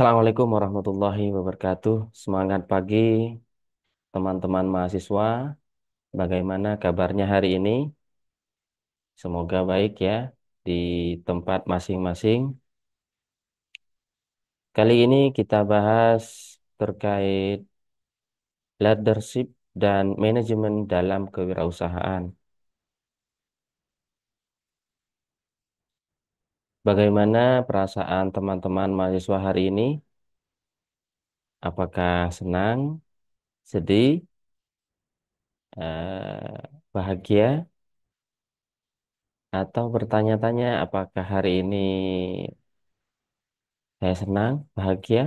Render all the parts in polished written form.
Assalamualaikum warahmatullahi wabarakatuh. Semangat pagi, teman-teman mahasiswa. Bagaimana kabarnya hari ini? Semoga baik ya di tempat masing-masing. Kali ini kita bahas terkait leadership dan manajemen dalam kewirausahaan. Bagaimana perasaan teman-teman mahasiswa hari ini? Apakah senang, sedih, bahagia, atau bertanya-tanya apakah hari ini saya senang, bahagia,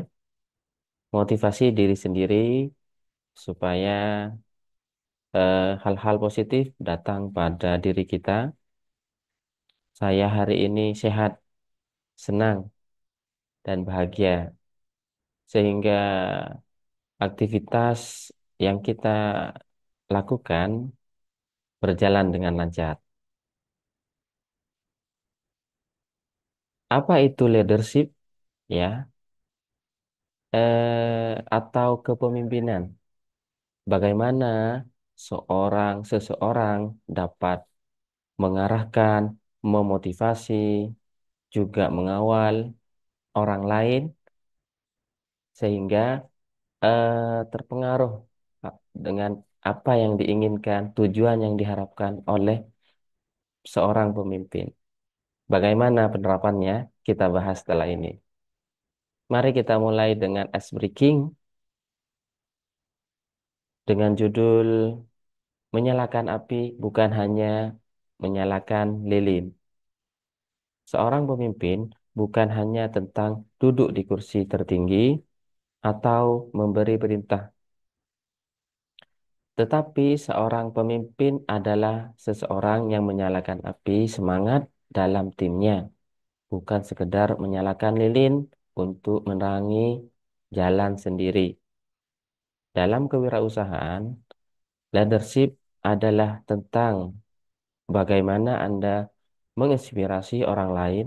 motivasi diri sendiri supaya hal-hal positif datang pada diri kita. Saya hari ini sehat, senang, dan bahagia. Sehingga aktivitas yang kita lakukan berjalan dengan lancar. Apa itu leadership? Ya, atau kepemimpinan. Bagaimana seseorang dapat mengarahkan, memotivasi, juga mengawal orang lain sehingga terpengaruh dengan apa yang diinginkan, tujuan yang diharapkan oleh seorang pemimpin. Bagaimana penerapannya? Kita bahas setelah ini. Mari kita mulai dengan ice breaking dengan judul Menyalakan api bukan hanya menyalakan lilin. Seorang pemimpin bukan hanya tentang duduk di kursi tertinggi atau memberi perintah, tetapi seorang pemimpin adalah seseorang yang menyalakan api semangat dalam timnya, bukan sekedar menyalakan lilin untuk menerangi jalan sendiri. Dalam kewirausahaan, leadership adalah tentang bagaimana Anda menginspirasi orang lain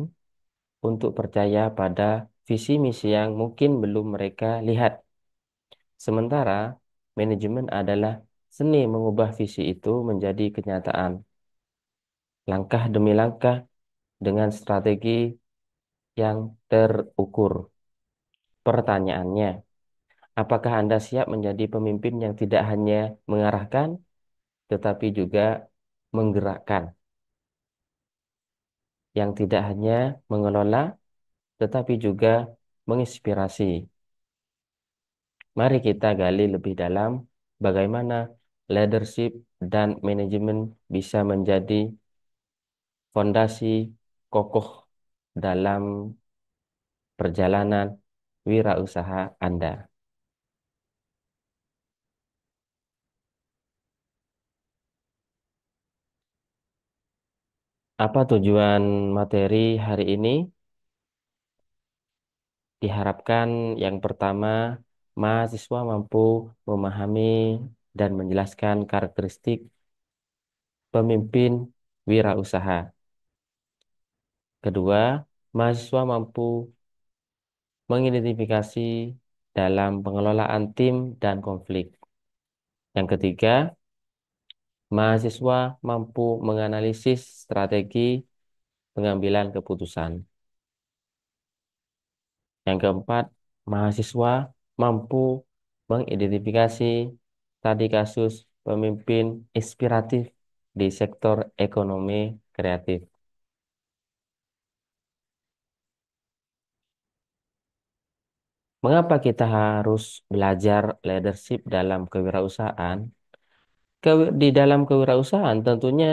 untuk percaya pada visi misi yang mungkin belum mereka lihat. Sementara manajemen adalah seni mengubah visi itu menjadi kenyataan, langkah demi langkah dengan strategi yang terukur. Pertanyaannya, apakah Anda siap menjadi pemimpin yang tidak hanya mengarahkan, tetapi juga menggerakkan, yang tidak hanya mengelola, tetapi juga menginspirasi? Mari kita gali lebih dalam bagaimana leadership dan manajemen bisa menjadi fondasi kokoh dalam perjalanan wirausaha Anda. Apa tujuan materi hari ini? Diharapkan yang pertama, mahasiswa mampu memahami dan menjelaskan karakteristik pemimpin wirausaha. Kedua, mahasiswa mampu mengidentifikasi dalam pengelolaan tim dan konflik. Yang ketiga, mahasiswa mampu menganalisis strategi pengambilan keputusan. Yang keempat, mahasiswa mampu mengidentifikasi tadi kasus pemimpin inspiratif di sektor ekonomi kreatif. Mengapa kita harus belajar leadership dalam kewirausahaan? Di dalam kewirausahaan tentunya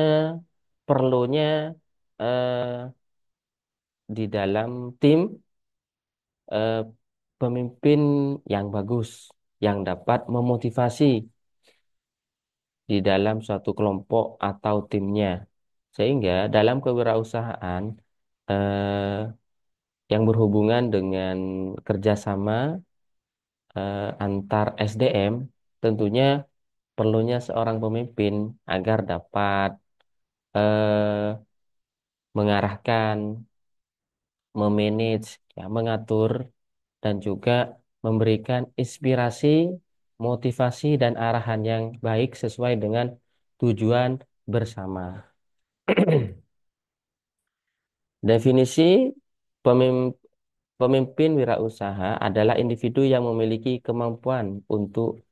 perlunya eh, di dalam tim eh, pemimpin yang bagus, yang dapat memotivasi di dalam suatu kelompok atau timnya. Sehingga dalam kewirausahaan yang berhubungan dengan kerjasama antar SDM, tentunya perlunya seorang pemimpin agar dapat eh, mengarahkan, memanage, ya, mengatur. dan juga memberikan inspirasi, motivasi, dan arahan yang baik sesuai dengan tujuan bersama. Definisi pemim- pemimpin wirausaha adalah individu yang memiliki kemampuan untuk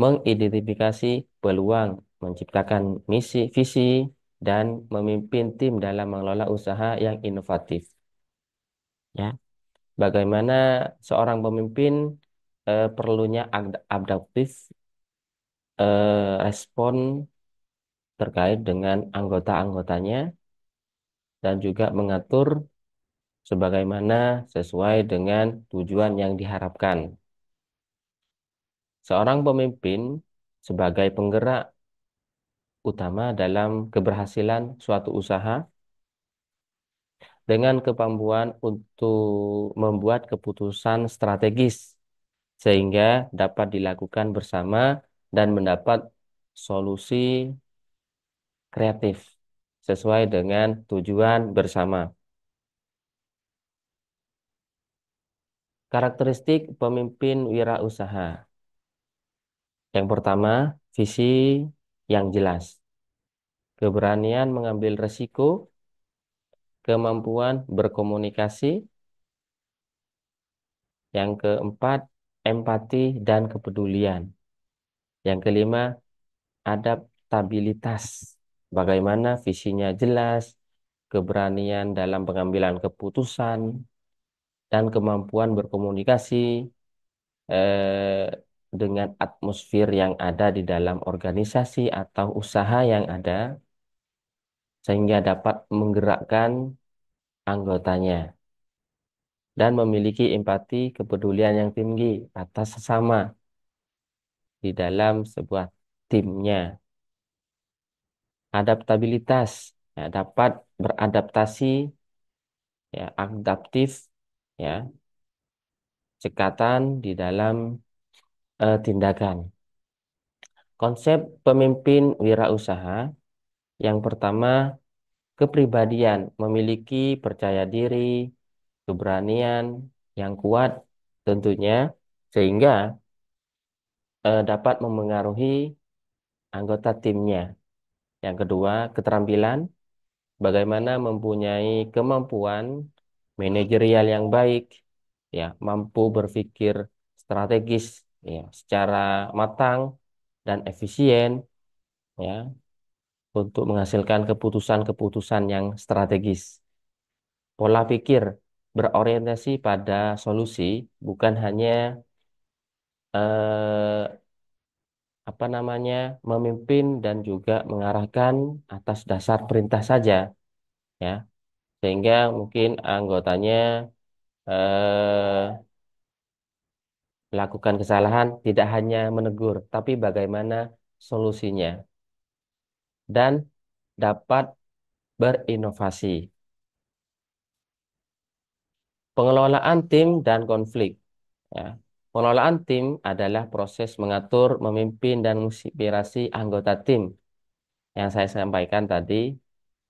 mengidentifikasi peluang, menciptakan misi, visi, dan memimpin tim dalam mengelola usaha yang inovatif. Ya, bagaimana seorang pemimpin perlunya adaptif, respon terkait dengan anggota-anggotanya, dan juga mengatur sebagaimana sesuai dengan tujuan yang diharapkan. Seorang pemimpin sebagai penggerak utama dalam keberhasilan suatu usaha dengan kemampuan untuk membuat keputusan strategis sehingga dapat dilakukan bersama dan mendapat solusi kreatif sesuai dengan tujuan bersama. Karakteristik pemimpin wirausaha. Yang pertama, visi yang jelas, keberanian mengambil resiko, kemampuan berkomunikasi. Yang keempat, empati dan kepedulian. Yang kelima, adaptabilitas. Bagaimana visinya jelas, keberanian dalam pengambilan keputusan, dan kemampuan berkomunikasi eh, dengan atmosfer yang ada di dalam organisasi atau usaha yang ada, sehingga dapat menggerakkan anggotanya dan memiliki empati kepedulian yang tinggi atas sesama di dalam sebuah timnya. Adaptabilitas, ya, dapat beradaptasi, ya, adaptif, ya, cekatan di dalam tindakan. Konsep pemimpin wirausaha yang pertama, kepribadian, memiliki percaya diri, keberanian yang kuat tentunya, sehingga dapat memengaruhi anggota timnya. Yang kedua, keterampilan, bagaimana mempunyai kemampuan manajerial yang baik, ya, mampu berpikir strategis, ya, secara matang dan efisien, ya, untuk menghasilkan keputusan-keputusan yang strategis. Pola pikir berorientasi pada solusi, bukan hanya apa namanya, memimpin dan juga mengarahkan atas dasar perintah saja, ya, sehingga mungkin anggotanya eh, melakukan kesalahan tidak hanya menegur, tapi bagaimana solusinya dan dapat berinovasi. Pengelolaan tim dan konflik. Ya. Pengelolaan tim adalah proses mengatur, memimpin, dan menginspirasi anggota tim yang saya sampaikan tadi.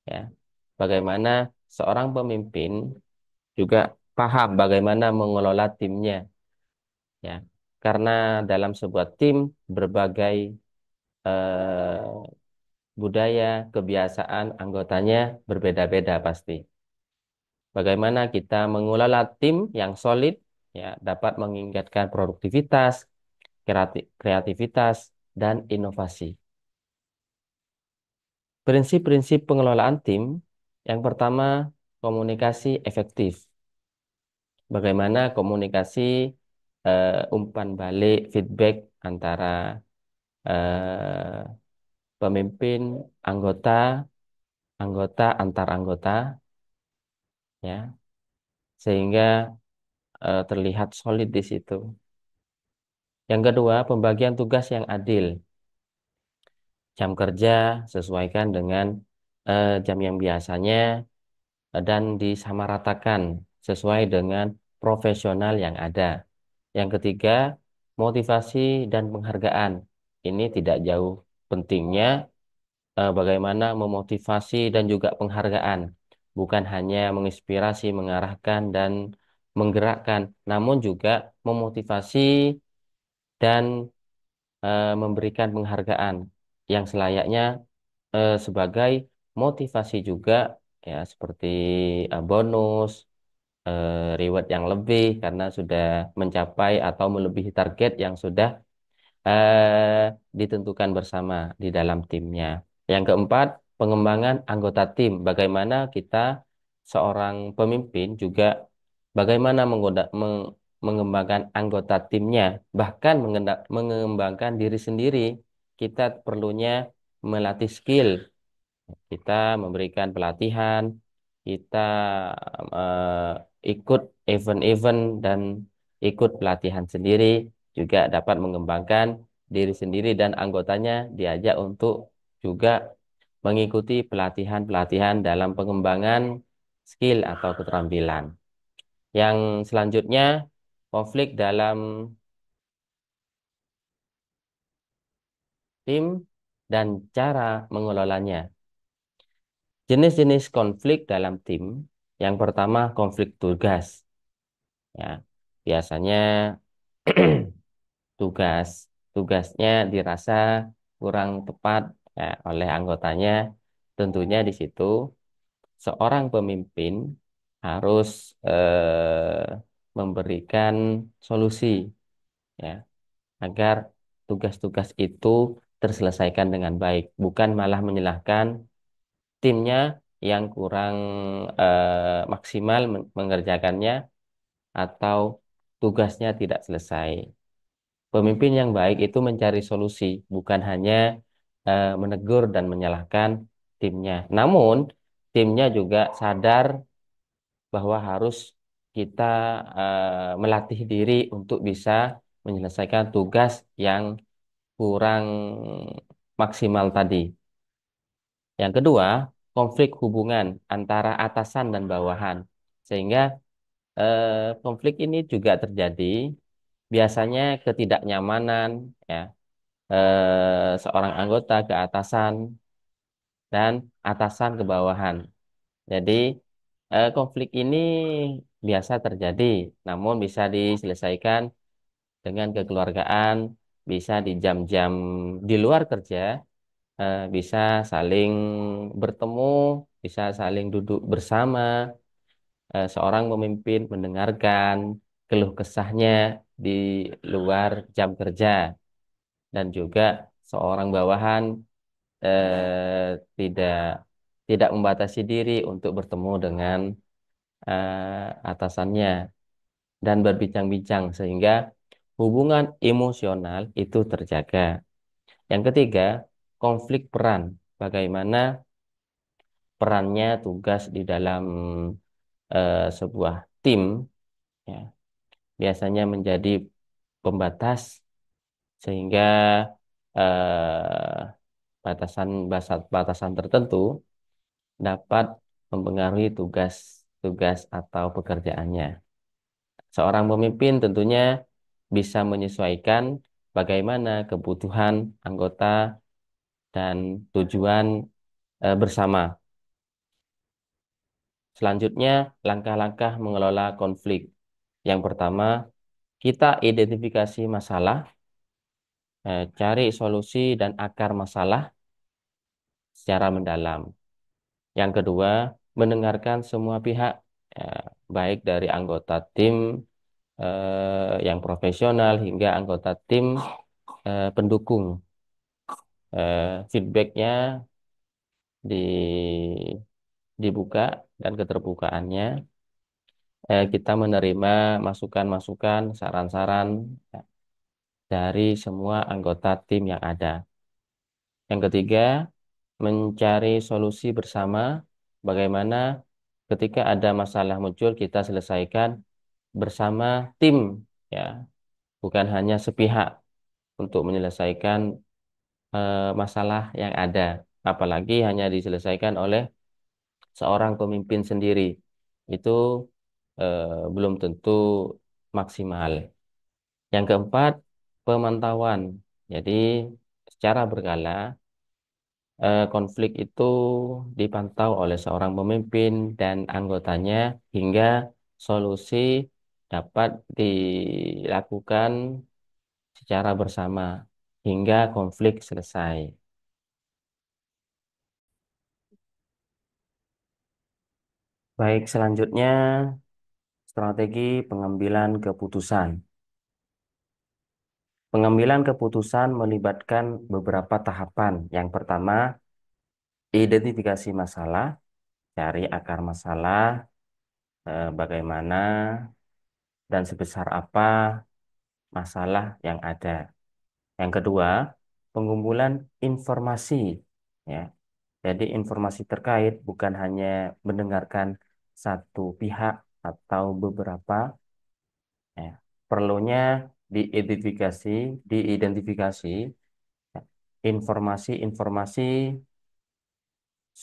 Ya. Bagaimana seorang pemimpin juga paham bagaimana mengelola timnya. Ya. Karena dalam sebuah tim berbagai budaya, kebiasaan anggotanya berbeda-beda pasti. Bagaimana kita mengelola tim yang solid, ya, dapat meningkatkan produktivitas, kreativitas, dan inovasi. Prinsip-prinsip pengelolaan tim, yang pertama, komunikasi efektif. Bagaimana komunikasi umpan balik, feedback antara eh, pemimpin, anggota, anggota antar anggota, ya, sehingga terlihat solid di situ. Yang kedua, pembagian tugas yang adil. Jam kerja sesuaikan dengan jam yang biasanya dan disamaratakan sesuai dengan profesional yang ada. Yang ketiga, motivasi dan penghargaan. Ini tidak jauh pentingnya bagaimana memotivasi dan juga penghargaan. Bukan hanya menginspirasi, mengarahkan, dan menggerakkan, namun juga memotivasi dan memberikan penghargaan yang selayaknya sebagai motivasi juga, ya seperti bonus, reward yang lebih karena sudah mencapai atau melebihi target yang sudah ditentukan bersama di dalam timnya. Yang keempat, pengembangan anggota tim. Bagaimana kita seorang pemimpin juga bagaimana mengembangkan anggota timnya, bahkan mengembangkan diri sendiri. Kita perlunya melatih skill, kita memberikan pelatihan, kita ikut event-event dan ikut pelatihan sendiri juga dapat mengembangkan diri sendiri dan anggotanya diajak untuk juga mengikuti pelatihan-pelatihan dalam pengembangan skill atau keterampilan. Yang selanjutnya, konflik dalam tim dan cara mengelolanya. Jenis-jenis konflik dalam tim. Yang pertama, konflik tugas. Ya, biasanya tugas tugasnya dirasa kurang tepat ya, oleh anggotanya. Tentunya di situ seorang pemimpin harus memberikan solusi ya agar tugas-tugas itu terselesaikan dengan baik, bukan malah menyalahkan timnya yang kurang maksimal mengerjakannya atau tugasnya tidak selesai. Pemimpin yang baik itu mencari solusi, bukan hanya menegur dan menyalahkan timnya. Namun, timnya juga sadar bahwa harus kita melatih diri untuk bisa menyelesaikan tugas yang kurang maksimal tadi. Yang kedua, konflik hubungan antara atasan dan bawahan. Sehingga konflik ini juga terjadi biasanya ketidaknyamanan ya seorang anggota ke atasan dan atasan ke bawahan. Jadi konflik ini biasa terjadi, namun bisa diselesaikan dengan kekeluargaan, bisa di jam-jam di luar kerja, bisa saling bertemu, bisa saling duduk bersama, seorang pemimpin mendengarkan keluh kesahnya di luar jam kerja dan juga seorang bawahan tidak tidak membatasi diri untuk bertemu dengan atasannya dan berbincang-bincang sehingga hubungan emosional itu terjaga. Yang ketiga, konflik peran. Bagaimana perannya tugas di dalam sebuah tim ya, biasanya menjadi pembatas sehingga batasan tertentu dapat mempengaruhi tugas-tugas atau pekerjaannya. Seorang pemimpin tentunya bisa menyesuaikan bagaimana kebutuhan anggota dan tujuan bersama. Selanjutnya, langkah-langkah mengelola konflik. Yang pertama, kita identifikasi masalah, cari solusi dan akar masalah secara mendalam. Yang kedua, mendengarkan semua pihak, eh, baik dari anggota tim yang profesional hingga anggota tim pendukung. Feedbacknya dibuka dan keterbukaannya. Kita menerima masukan-masukan, saran-saran dari semua anggota tim yang ada. Yang ketiga, mencari solusi bersama. Bagaimana ketika ada masalah muncul kita selesaikan bersama tim, ya, bukan hanya sepihak untuk menyelesaikan masalah yang ada, apalagi hanya diselesaikan oleh seorang pemimpin sendiri. Itu belum tentu maksimal. Yang keempat, pemantauan. Jadi, secara berkala, konflik itu dipantau oleh seorang pemimpin dan anggotanya hingga solusi dapat dilakukan secara bersama hingga konflik selesai. Baik, selanjutnya strategi pengambilan keputusan. Pengambilan keputusan melibatkan beberapa tahapan. Yang pertama, identifikasi masalah, cari akar masalah, bagaimana dan sebesar apa masalah yang ada. Yang kedua, pengumpulan informasi, ya. Jadi informasi terkait bukan hanya mendengarkan satu pihak atau beberapa, ya. Perlunya diidentifikasi, diidentifikasi ya, informasi-informasi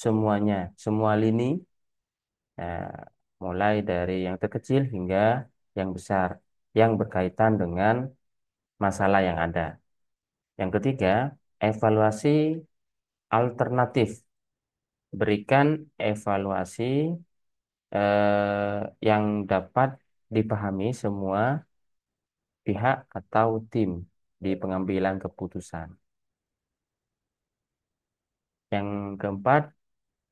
semuanya, semua lini, ya, mulai dari yang terkecil hingga yang besar, yang berkaitan dengan masalah yang ada. Yang ketiga, evaluasi alternatif. Berikan evaluasi yang dapat dipahami semua pihak atau tim di pengambilan keputusan. Yang keempat,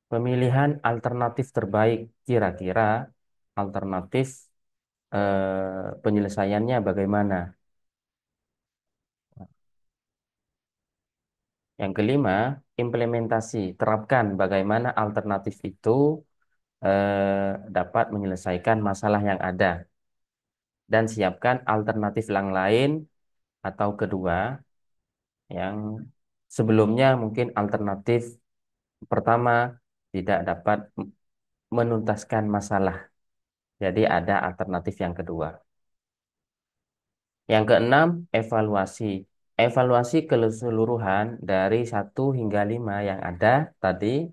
pemilihan alternatif terbaik. Kira-kira alternatif penyelesaiannya bagaimana? Yang kelima, implementasi. Terapkan bagaimana alternatif itu dapat menyelesaikan masalah yang ada dan siapkan alternatif yang lain atau kedua yang sebelumnya mungkin alternatif pertama tidak dapat menuntaskan masalah. Jadi ada alternatif yang kedua. Yang keenam, evaluasi. Evaluasi keseluruhan dari 1 hingga 5 yang ada tadi,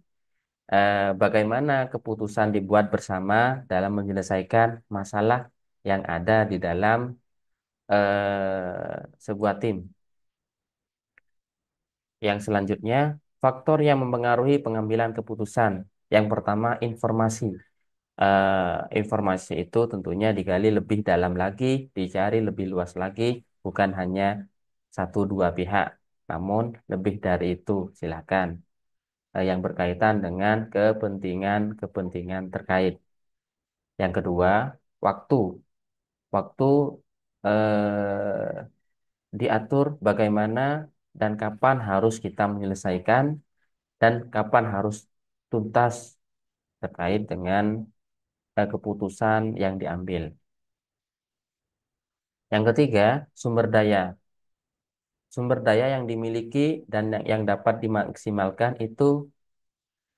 bagaimana keputusan dibuat bersama dalam menyelesaikan masalah yang ada di dalam sebuah tim. Yang selanjutnya, faktor yang mempengaruhi pengambilan keputusan. Yang pertama, informasi. Informasi itu tentunya digali lebih dalam lagi, dicari lebih luas lagi, bukan hanya satu dua pihak, namun lebih dari itu. Silakan. Yang berkaitan dengan kepentingan-kepentingan terkait. Yang kedua, waktu. Waktu diatur bagaimana dan kapan harus kita menyelesaikan dan kapan harus tuntas terkait dengan keputusan yang diambil. Yang ketiga, sumber daya. Sumber daya yang dimiliki dan yang dapat dimaksimalkan itu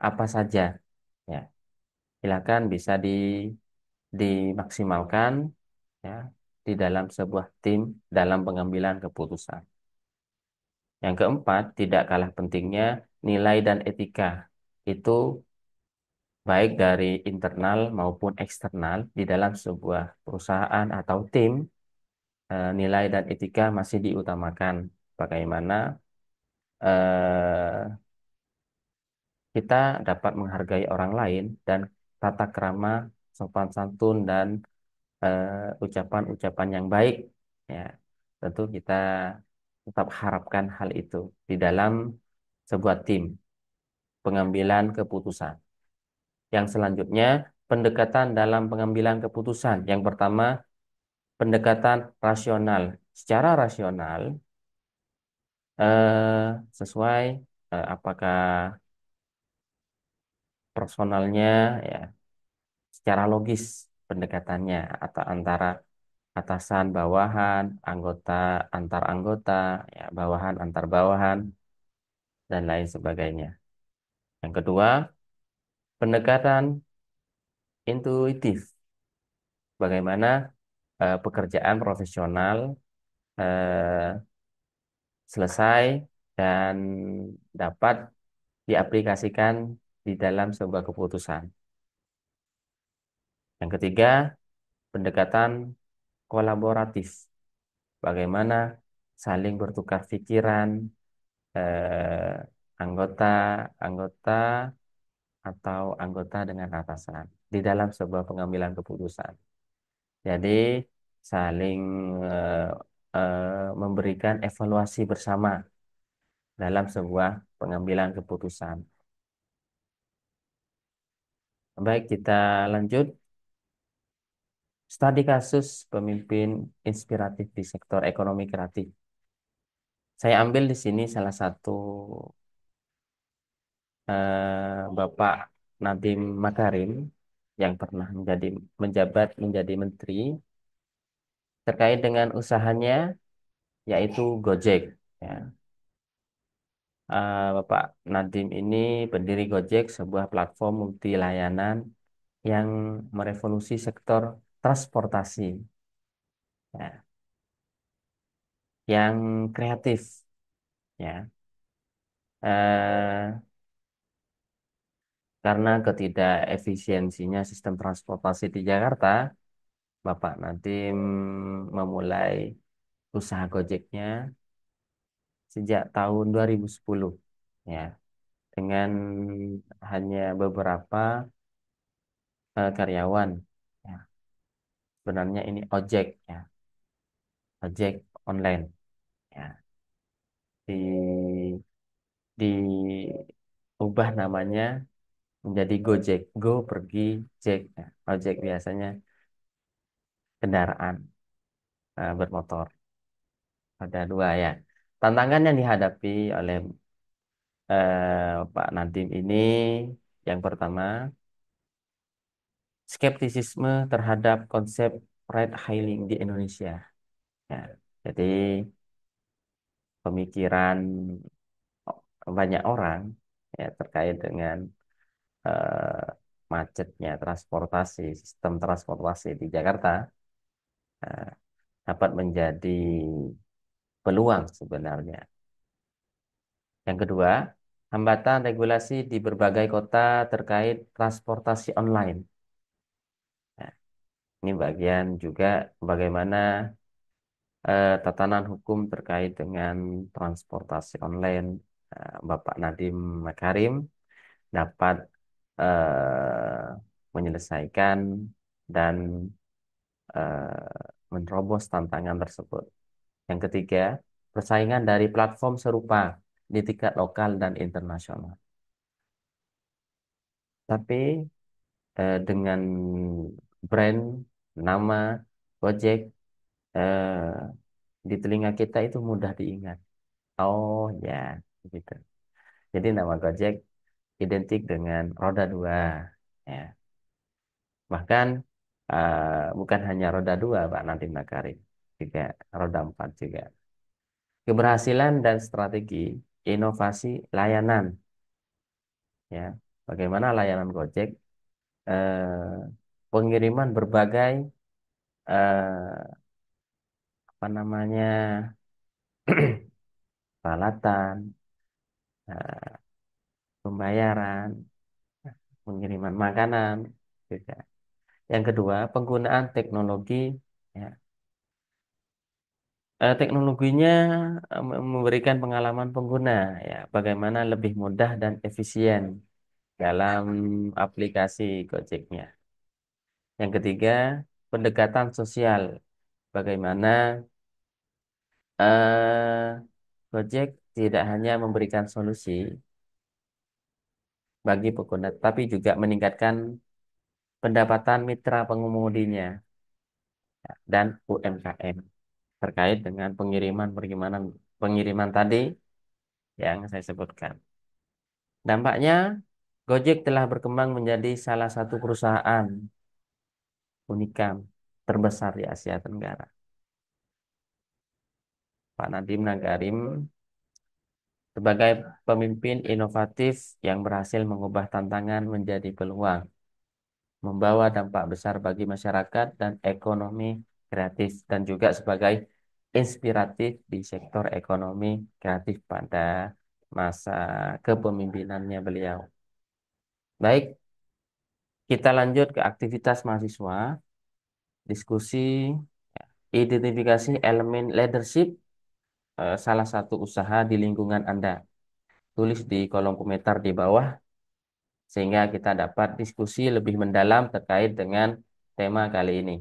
apa saja? Ya, silakan bisa dimaksimalkan ya di dalam sebuah tim dalam pengambilan keputusan. Yang keempat, tidak kalah pentingnya nilai dan etika. Itu baik dari internal maupun eksternal di dalam sebuah perusahaan atau tim, nilai dan etika masih diutamakan. Bagaimana eh, kita dapat menghargai orang lain dan tata krama, sopan santun dan ucapan-ucapan yang baik, ya tentu kita tetap harapkan hal itu di dalam sebuah tim pengambilan keputusan. Yang selanjutnya, pendekatan dalam pengambilan keputusan. Yang pertama, pendekatan rasional. Secara rasional, sesuai apakah personalnya, ya, secara logis pendekatannya atau antara atasan bawahan, anggota antar anggota, ya, bawahan antar bawahan, dan lain sebagainya. Yang kedua, pendekatan intuitif. Bagaimana pekerjaan profesional eh, selesai dan dapat diaplikasikan di dalam sebuah keputusan. Yang ketiga, pendekatan kolaboratif. Bagaimana saling bertukar pikiran anggota-anggota atau anggota dengan atasan di dalam sebuah pengambilan keputusan. Jadi, saling eh, memberikan evaluasi bersama dalam sebuah pengambilan keputusan. Baik, kita lanjut. Studi kasus pemimpin inspiratif di sektor ekonomi kreatif. Saya ambil di sini salah satu Bapak Nadiem Makarim yang pernah menjabat menjadi menteri terkait dengan usahanya yaitu Gojek. Ya. Bapak Nadiem ini pendiri Gojek, sebuah platform multi layanan yang merevolusi sektor transportasi, ya, yang kreatif, ya. Eh, karena ketidakefisiensinya sistem transportasi di Jakarta, Bapak Nadiem memulai usaha Gojeknya sejak tahun 2010, ya, dengan hanya beberapa karyawan. Ya, sebenarnya ini ojek, ya, ojek online, ya. Diubah namanya menjadi Gojek, Go pergi, Jack. Nah, ojek biasanya kendaraan bermotor. Ada dua, ya. Tantangan yang dihadapi oleh Pak Nadiem ini, yang pertama, skeptisisme terhadap konsep ride hailing di Indonesia. Ya, jadi pemikiran banyak orang, ya, terkait dengan eh, macetnya transportasi, sistem transportasi di Jakarta eh, dapat menjadi peluang sebenarnya. Yang kedua, hambatan regulasi di berbagai kota terkait transportasi online. Nah, ini bagian juga bagaimana tatanan hukum terkait dengan transportasi online. Bapak Nadiem Makarim dapat menyelesaikan dan menerobos tantangan tersebut. Yang ketiga, persaingan dari platform serupa di tingkat lokal dan internasional. Tapi dengan brand nama Gojek eh, di telinga kita itu mudah diingat. Oh ya, gitu. Jadi nama Gojek identik dengan roda dua. Ya. Bahkan bukan hanya roda dua, Pak Nadiem Makarim, juga roda empat juga. Keberhasilan dan strategi inovasi layanan, ya. Bagaimana layanan Gojek pengiriman berbagai eh, apa namanya peralatan, eh, pembayaran, pengiriman makanan, juga. Yang kedua, penggunaan teknologi, ya. Teknologinya memberikan pengalaman pengguna, ya, bagaimana lebih mudah dan efisien dalam aplikasi Gojeknya. Yang ketiga, pendekatan sosial, bagaimana eh, Gojek tidak hanya memberikan solusi bagi pengguna, tapi juga meningkatkan pendapatan mitra pengemudinya, ya, dan UMKM terkait dengan pengiriman pengiriman tadi yang saya sebutkan. Dampaknya, Gojek telah berkembang menjadi salah satu perusahaan unikam terbesar di Asia Tenggara. Pak Nadiem Makarim sebagai pemimpin inovatif yang berhasil mengubah tantangan menjadi peluang, membawa dampak besar bagi masyarakat dan ekonomi kreatif, dan juga sebagai inspiratif di sektor ekonomi kreatif pada masa kepemimpinannya beliau. Baik, kita lanjut ke aktivitas mahasiswa, diskusi, identifikasi elemen leadership salah satu usaha di lingkungan Anda. Tulis di kolom komentar di bawah sehingga kita dapat diskusi lebih mendalam terkait dengan tema kali ini.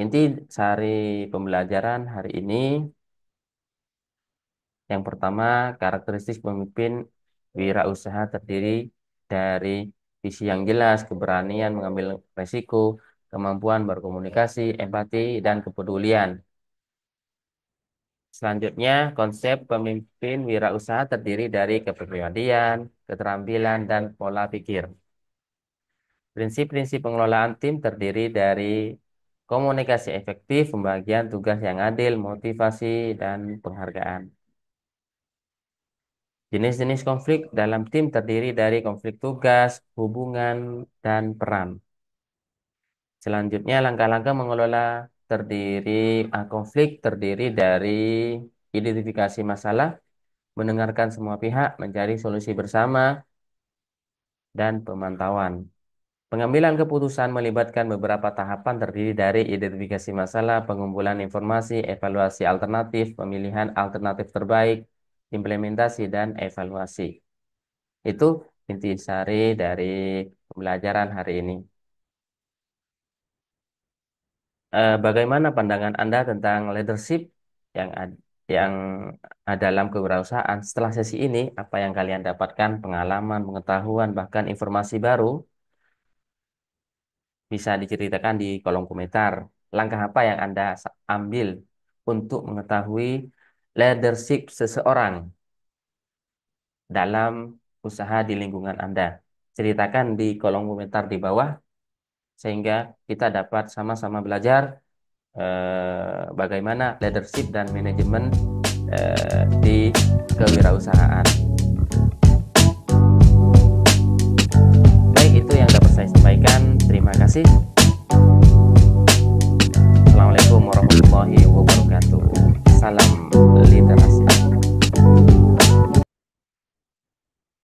Inti sari pembelajaran hari ini, yang pertama, karakteristik pemimpin wirausaha terdiri dari visi yang jelas, keberanian mengambil resiko, kemampuan berkomunikasi, empati, dan kepedulian. Selanjutnya, konsep pemimpin wirausaha terdiri dari kepribadian, keterampilan, dan pola pikir. Prinsip-prinsip pengelolaan tim terdiri dari komunikasi efektif, pembagian tugas yang adil, motivasi, dan penghargaan. Jenis-jenis konflik dalam tim terdiri dari konflik tugas, hubungan, dan peran. Selanjutnya, langkah-langkah mengelola konflik terdiri dari identifikasi masalah, mendengarkan semua pihak, mencari solusi bersama, dan pemantauan. Pengambilan keputusan melibatkan beberapa tahapan terdiri dari identifikasi masalah, pengumpulan informasi, evaluasi alternatif, pemilihan alternatif terbaik, implementasi, dan evaluasi. Itu intisari dari pembelajaran hari ini. Bagaimana pandangan Anda tentang leadership yang yang dalam kewirausahaan? Setelah sesi ini, apa yang kalian dapatkan, pengalaman, pengetahuan, bahkan informasi baru, bisa diceritakan di kolom komentar. Langkah apa yang Anda ambil untuk mengetahui leadership seseorang dalam usaha di lingkungan Anda? Ceritakan di kolom komentar di bawah, sehingga kita dapat sama-sama belajar bagaimana leadership dan manajemen di kewirausahaan. Baik, itu yang dapat saya sampaikan. Terima kasih. Assalamualaikum warahmatullahi wabarakatuh. Salam literasi.